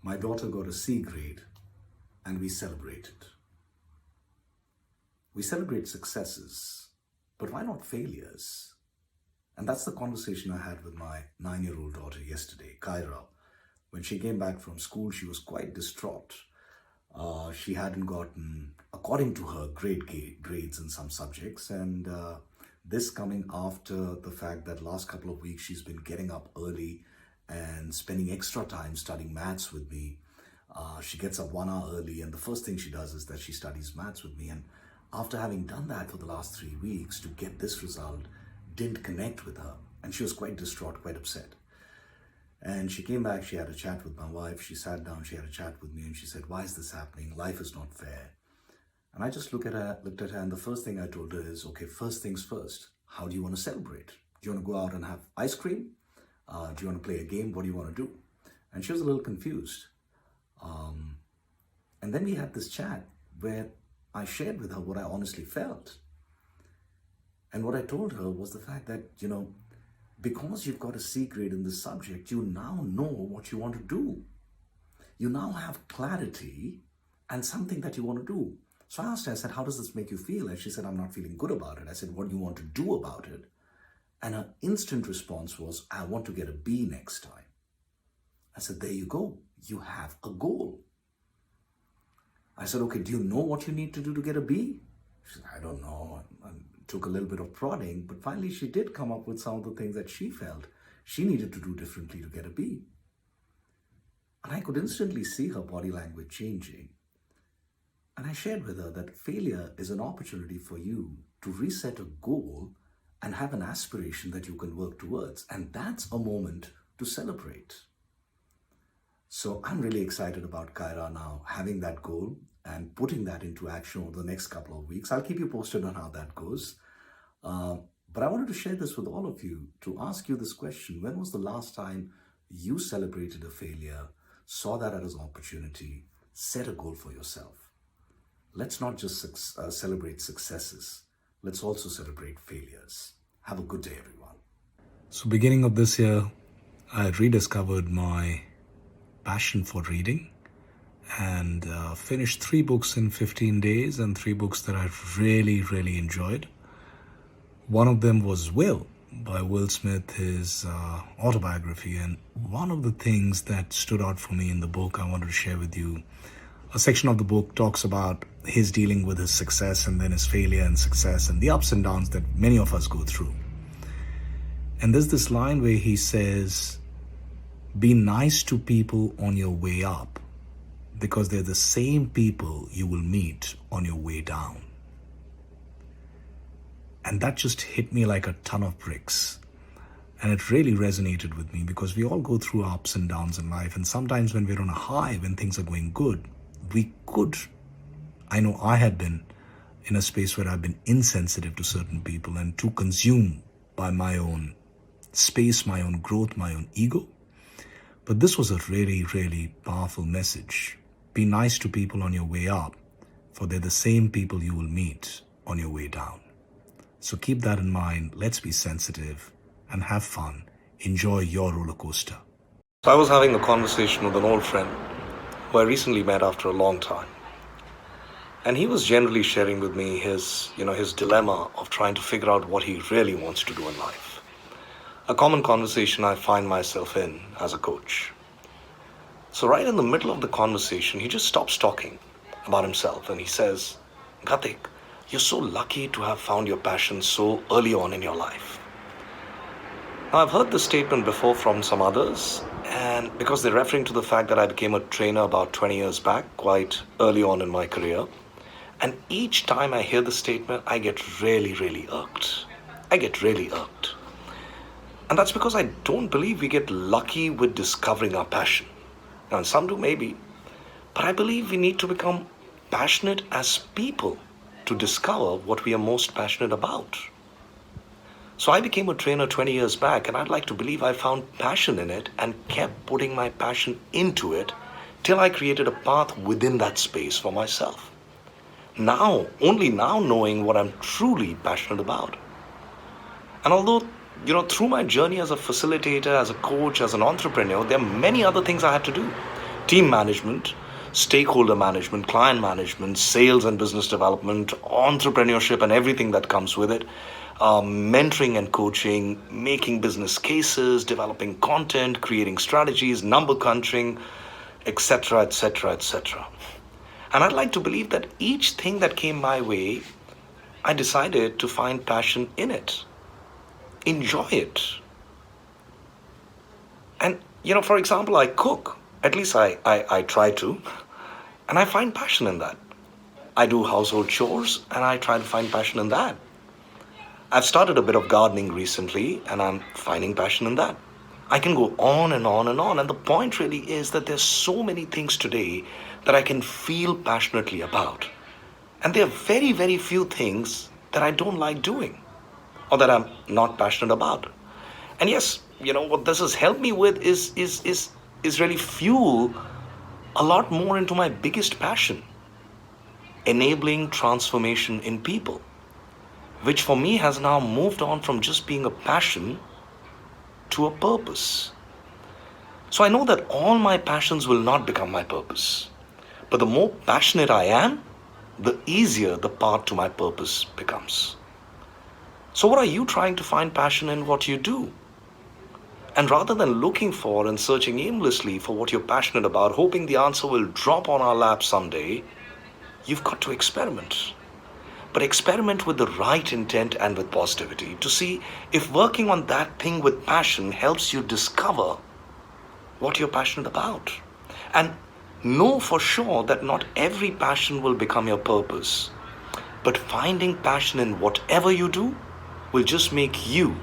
My daughter got a C grade and we celebrated. We celebrate successes, but why not failures? And that's the conversation I had with my 9-year-old daughter yesterday, Kyra. When she came back from school, she was quite distraught. She hadn't gotten, according to her, great grades in some subjects. And this coming after the fact that last couple of weeks she's been getting up early and spending extra time studying maths with me. She gets up 1 hour early, and the first thing she does is that she studies maths with me. And after having done that for the last 3 weeks, to get this result didn't connect with her. And she was quite distraught, quite upset. And she came back, she had a chat with my wife, she sat down, she had a chat with me, and she said, why is this happening? Life is not fair. And I just looked at her, and the first thing I told her is, okay, first things first, how do you want to celebrate? Do you want to go out and have ice cream? Do you want to play a game? What do you want to do? And she was a little confused. And then we had this chat where I shared with her what I honestly felt. And what I told her was the fact that, because you've got a C grade in this subject, you now know what you want to do. You now have clarity and something that you want to do. So I asked her, I said, how does this make you feel? And she said, I'm not feeling good about it. I said, what do you want to do about it? And her instant response was, I want to get a B next time. I said, there you go. You have a goal. I said, okay, do you know what you need to do to get a B? She said, I don't know. And took a little bit of prodding, but finally she did come up with some of the things that she felt she needed to do differently to get a B. And I could instantly see her body language changing. And I shared with her that failure is an opportunity for you to reset a goal and have an aspiration that you can work towards. And that's a moment to celebrate. So I'm really excited about Kyra now having that goal and putting that into action over the next couple of weeks. I'll keep you posted on how that goes. But I wanted to share this with all of you to ask you this question. When was the last time you celebrated a failure, saw that as an opportunity, set a goal for yourself? Let's not just celebrate successes. Let's also celebrate failures. Have a good day, everyone. So beginning of this year, I rediscovered my passion for reading and finished 3 books in 15 days and 3 books that I really, really enjoyed. One of them was Will by Will Smith, his autobiography. And one of the things that stood out for me in the book I wanted to share with you, a section of the book talks about his dealing with his success and then his failure and success and the ups and downs that many of us go through. And there's this line where he says, be nice to people on your way up because they're the same people you will meet on your way down. And that just hit me like a ton of bricks. And it really resonated with me because we all go through ups and downs in life. And sometimes when we're on a high, when things are going good, I know I have been in a space where I've been insensitive to certain people and too consumed by my own space, my own growth, my own ego. But this was a really, really powerful message. Be nice to people on your way up, for they're the same people you will meet on your way down. So keep that in mind. Let's be sensitive and have fun. Enjoy your roller coaster. So I was having a conversation with an old friend who I recently met after a long time. And he was generally sharing with me his dilemma of trying to figure out what he really wants to do in life. A common conversation I find myself in as a coach. So right in the middle of the conversation, he just stops talking about himself and he says, Gatik, you're so lucky to have found your passion so early on in your life. Now, I've heard this statement before from some others, and because they're referring to the fact that I became a trainer about 20 years back, quite early on in my career. And each time I hear the statement, I get really, really irked. And that's because I don't believe we get lucky with discovering our passion. Now, and some do maybe, but I believe we need to become passionate as people to discover what we are most passionate about. So I became a trainer 20 years back, and I'd like to believe I found passion in it and kept putting my passion into it till I created a path within that space for myself. Only now knowing what I'm truly passionate about. And although, through my journey as a facilitator, as a coach, as an entrepreneur, there are many other things I had to do. team management, stakeholder management, client management, sales and business development, entrepreneurship, and everything that comes with it, mentoring and coaching, making business cases, developing content, creating strategies, number crunching, etc., etc., etc. And I'd like to believe that each thing that came my way, I decided to find passion in it, enjoy it. And, for example, I cook. At least I try to. And I find passion in that. I do household chores and I try to find passion in that. I've started a bit of gardening recently and I'm finding passion in that. I can go on and on and on. And the point really is that there's so many things today that I can feel passionately about. And there are very, very few things that I don't like doing or that I'm not passionate about. And yes, what this has helped me with is really fuel a lot more into my biggest passion, enabling transformation in people, which for me has now moved on from just being a passion to a purpose. So I know that all my passions will not become my purpose, but the more passionate I am, the easier the path to my purpose becomes. So what are you trying to find passion in what you do? And rather than looking for and searching aimlessly for what you're passionate about, hoping the answer will drop on our lap someday, you've got to experiment. But experiment with the right intent and with positivity to see if working on that thing with passion helps you discover what you're passionate about. And know for sure that not every passion will become your purpose. But finding passion in whatever you do will just make you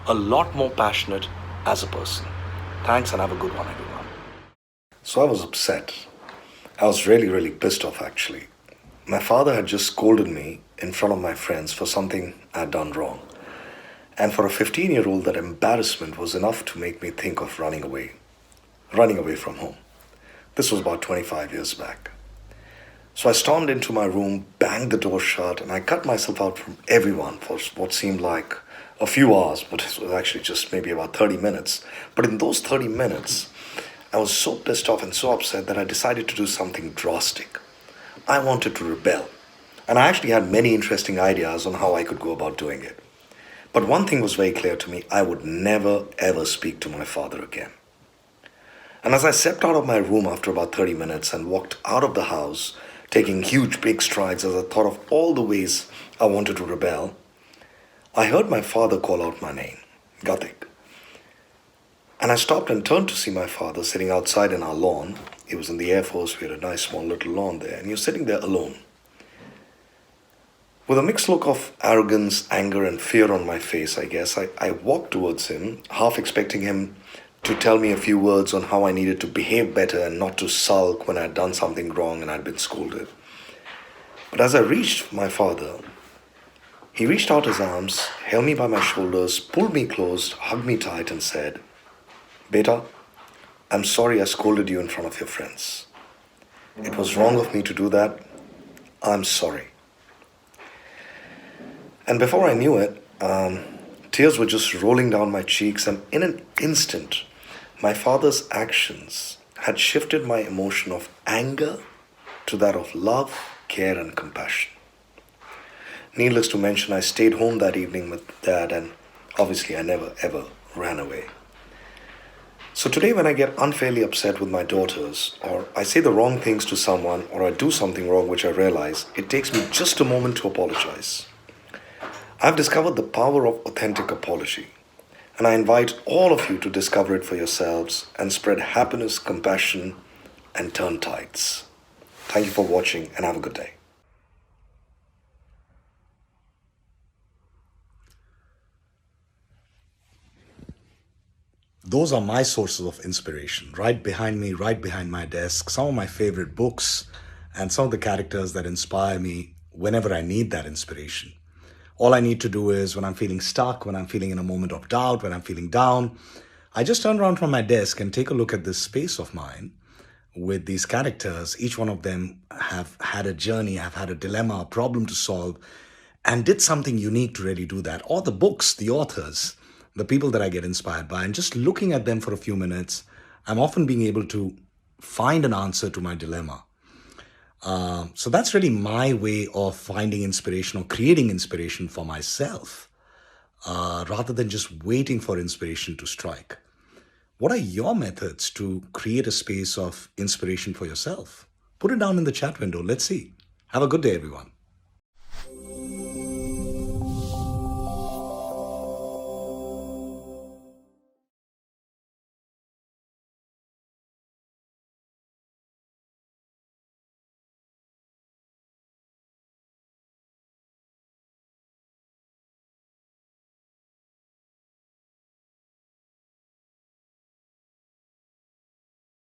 a lot more passionate as a person. Thanks and have a good one, everyone. So I was upset. I was really, really pissed off actually. My father had just scolded me in front of my friends for something I'd done wrong. And for a 15-year-old, that embarrassment was enough to make me think of running away from home. This was about 25 years back. So I stormed into my room, banged the door shut, and I cut myself out from everyone for what seemed like a few hours, but it was actually just maybe about 30 minutes. But in those 30 minutes, I was so pissed off and so upset that I decided to do something drastic. I wanted to rebel. And I actually had many interesting ideas on how I could go about doing it. But one thing was very clear to me: I would never ever speak to my father again. And as I stepped out of my room after about 30 minutes and walked out of the house, taking huge big strides as I thought of all the ways I wanted to rebel, I heard my father call out my name, Gatik. And I stopped and turned to see my father sitting outside in our lawn. He was in the Air Force. We had a nice small little lawn there, and he was sitting there alone. With a mixed look of arrogance, anger, and fear on my face, I guess, I walked towards him, half expecting him to tell me a few words on how I needed to behave better and not to sulk when I'd done something wrong and I'd been scolded. But as I reached my father, he reached out his arms, held me by my shoulders, pulled me close, hugged me tight, and said, "Beta, I'm sorry I scolded you in front of your friends. It was wrong of me to do that. I'm sorry." And before I knew it, tears were just rolling down my cheeks, and in an instant, my father's actions had shifted my emotion of anger to that of love, care, and compassion. Needless to mention, I stayed home that evening with Dad, and obviously I never ever ran away. So today, when I get unfairly upset with my daughters, or I say the wrong things to someone, or I do something wrong which I realize, it takes me just a moment to apologize. I've discovered the power of authentic apology, and I invite all of you to discover it for yourselves and spread happiness, compassion, and turn tides. Thank you for watching, and have a good day. Those are my sources of inspiration, right behind me, right behind my desk. Some of my favorite books and some of the characters that inspire me whenever I need that inspiration. All I need to do is, when I'm feeling stuck, when I'm feeling in a moment of doubt, when I'm feeling down, I just turn around from my desk and take a look at this space of mine with these characters. Each one of them have had a journey, have had a dilemma, a problem to solve, and did something unique to really do that. Or the books, the authors, the people that I get inspired by, and just looking at them for a few minutes, I'm often being able to find an answer to my dilemma. So that's really my way of finding inspiration or creating inspiration for myself, rather than just waiting for inspiration to strike. What are your methods to create a space of inspiration for yourself? Put it down in the chat window. Let's see. Have a good day, everyone.